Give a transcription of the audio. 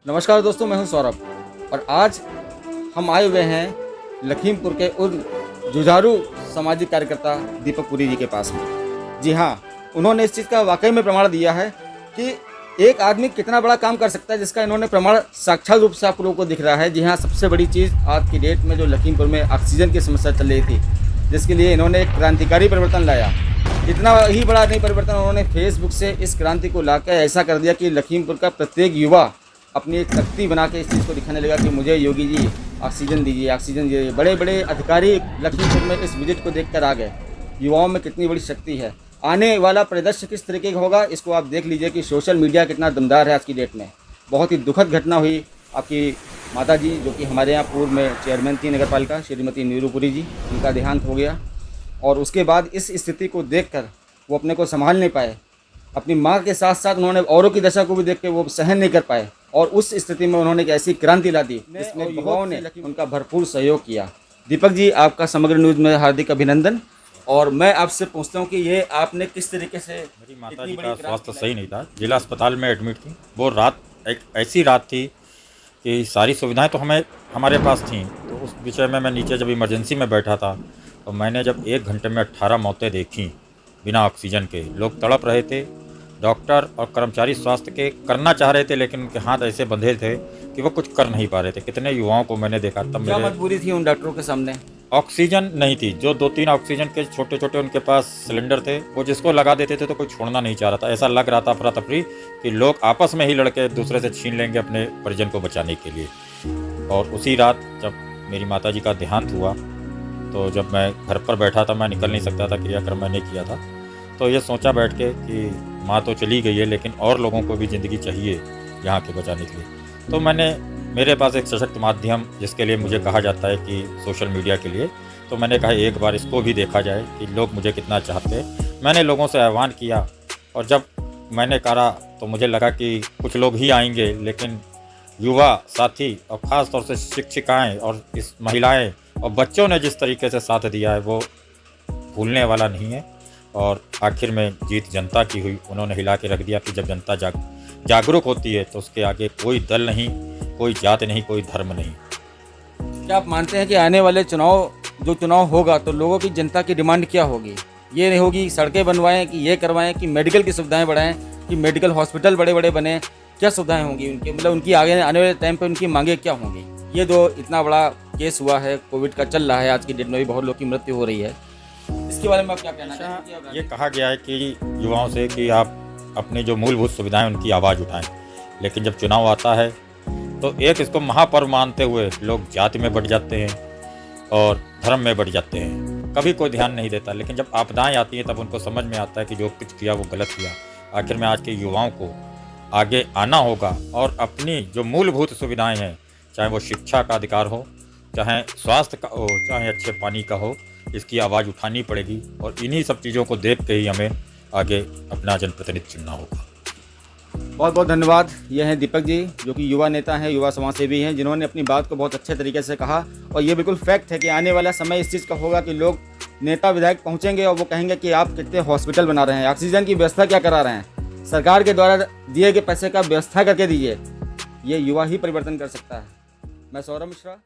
नमस्कार दोस्तों, मैं हूं सौरभ और आज हम आए हुए हैं लखीमपुर के उन जुझारू सामाजिक कार्यकर्ता दीपक पुरी जी के पास में। जी हाँ, उन्होंने इस चीज़ का वाकई में प्रमाण दिया है कि एक आदमी कितना बड़ा काम कर सकता है, जिसका इन्होंने प्रमाण साक्षात रूप से आप लोगों को दिख रहा है। जी हाँ, सबसे बड़ी चीज़ आज की डेट में जो लखीमपुर में ऑक्सीजन की समस्या चल रही थी, जिसके लिए इन्होंने एक क्रांतिकारी परिवर्तन लाया। इतना ही बड़ा नहीं परिवर्तन, उन्होंने फेसबुक से इस क्रांति को लाकर ऐसा कर दिया कि लखीमपुर का प्रत्येक युवा अपनी एक शक्ति बना के इस चीज़ को दिखाने लगा कि मुझे योगी जी ऑक्सीजन दीजिए, ऑक्सीजन दीजिए। बड़े बड़े अधिकारी लखीमपुर में इस विजिट को देखकर आ गए। युवाओं में कितनी बड़ी शक्ति है। आने वाला परिदृश्य किस तरीके का होगा, इसको आप देख लीजिए कि सोशल मीडिया कितना दमदार है आज की डेट में। बहुत ही दुखद घटना हुई। आपकी माता जी, जो कि हमारे यहाँ पूर्व में चेयरमैन थी नगर पालिका, श्रीमती नीरू पुरी जी, उनका देहांत हो गया। और उसके बाद इस स्थिति को देखकर वो अपने को संभाल नहीं पाए। अपनी माँ के साथ साथ उन्होंने औरों की दशा को भी देख के वो सहन नहीं कर पाए और उस स्थिति में उन्होंने एक ऐसी क्रांति ला दी जिसमें युवाओं ने उनका भरपूर सहयोग किया। दीपक जी, आपका समग्र न्यूज़ में हार्दिक अभिनंदन। और मैं आपसे पूछता हूं कि ये आपने किस तरीके से, मेरी माता जी का स्वास्थ्य सही नहीं था, जिला अस्पताल में एडमिट थी। वो रात एक ऐसी रात थी कि सारी सुविधाएं तो हमारे पास थीं। तो उस विषय में मैं नीचे जब इमरजेंसी में बैठा था तो मैंने जब 1 घंटे में 18 मौतें देखी बिना ऑक्सीजन के। लोग तड़प रहे थे। डॉक्टर और कर्मचारी स्वास्थ्य के करना चाह रहे थे, लेकिन उनके हाथ ऐसे बंधे थे कि वो कुछ कर नहीं पा रहे थे। कितने युवाओं को मैंने देखा। तब क्या मेरे मजबूरी थी उन डॉक्टरों के सामने? ऑक्सीजन नहीं थी। जो 2-3 ऑक्सीजन के छोटे छोटे उनके पास सिलेंडर थे, वो जिसको लगा देते थे तो कोई छोड़ना नहीं चाह रहा था। ऐसा लग रहा था अफरा तफरी कि लोग आपस में ही लड़के एक दूसरे से छीन लेंगे अपने परिजन को बचाने के लिए। और उसी रात जब मेरी माता जी का देहांत हुआ तो जब मैं घर पर बैठा था, मैं निकल नहीं सकता था, क्रियाक्रम मैंने किया था। तो ये सोचा बैठ के कि माँ तो चली गई है, लेकिन और लोगों को भी ज़िंदगी चाहिए यहाँ के बचाने के लिए। तो मेरे पास एक सशक्त माध्यम, जिसके लिए मुझे कहा जाता है कि सोशल मीडिया के लिए, तो मैंने कहा एक बार इसको भी देखा जाए कि लोग मुझे कितना चाहते हैं। मैंने लोगों से आह्वान किया और जब मैंने करा तो मुझे लगा कि कुछ लोग ही आएंगे, लेकिन युवा साथी और ख़ास तौर से शिक्षिकाएँ और इस महिलाएँ और बच्चों ने जिस तरीके से साथ दिया है वो भूलने वाला नहीं है। और आखिर में जीत जनता की हुई। उन्होंने हिला के रख दिया कि जब जनता जागरूक होती है तो उसके आगे कोई दल नहीं, कोई जात नहीं, कोई धर्म नहीं। क्या आप मानते हैं कि आने वाले चुनाव होगा तो लोगों की, जनता की डिमांड क्या होगी? ये नहीं होगी सड़कें बनवाएं, कि ये करवाएं, कि मेडिकल की सुविधाएं बढ़ाएं, कि मेडिकल हॉस्पिटल बड़े बड़े बने? क्या सुविधाएं होंगी उनकी, मतलब उनकी आगे आने वाले टाइम पे उनकी मांगे क्या होंगी? ये जो इतना बड़ा केस हुआ है, कोविड का चल रहा है, आज की डेट में भी बहुत लोग की मृत्यु हो रही है, इसके बारे में आप क्या कहना चाहेंगे? ये कहा गया है कि युवाओं से कि आप अपनी जो मूलभूत सुविधाएं उनकी आवाज़ उठाएं, लेकिन जब चुनाव आता है तो एक इसको महापर्व मानते हुए लोग जाति में बढ़ जाते हैं और धर्म में बढ़ जाते हैं। कभी कोई ध्यान नहीं देता, लेकिन जब आपदाएं आती हैं तब उनको समझ में आता है कि जो कुछ किया वो गलत किया। आखिर में आज के युवाओं को आगे आना होगा और अपनी जो मूलभूत सुविधाएँ हैं, चाहे वो शिक्षा का अधिकार हो, चाहे स्वास्थ्य का हो, चाहे अच्छे पानी का हो, इसकी आवाज़ उठानी पड़ेगी। और इन्हीं सब चीज़ों को देख के ही हमें आगे अपना जनप्रतिनिधि चुनना होगा। बहुत बहुत धन्यवाद। ये हैं दीपक जी, जो कि युवा नेता हैं, युवा समाजसेवी हैं, जिन्होंने अपनी बात को बहुत अच्छे तरीके से कहा। और ये बिल्कुल फैक्ट है कि आने वाला समय इस चीज़ का होगा कि लोग, नेता विधायक पहुंचेंगे और वो कहेंगे कि आप कितने हॉस्पिटल बना रहे हैं, ऑक्सीजन की व्यवस्था क्या करा रहे हैं, सरकार के द्वारा दिए गए पैसे का व्यवस्था करके दीजिए। ये युवा ही परिवर्तन कर सकता है। मैं सौरभ मिश्रा।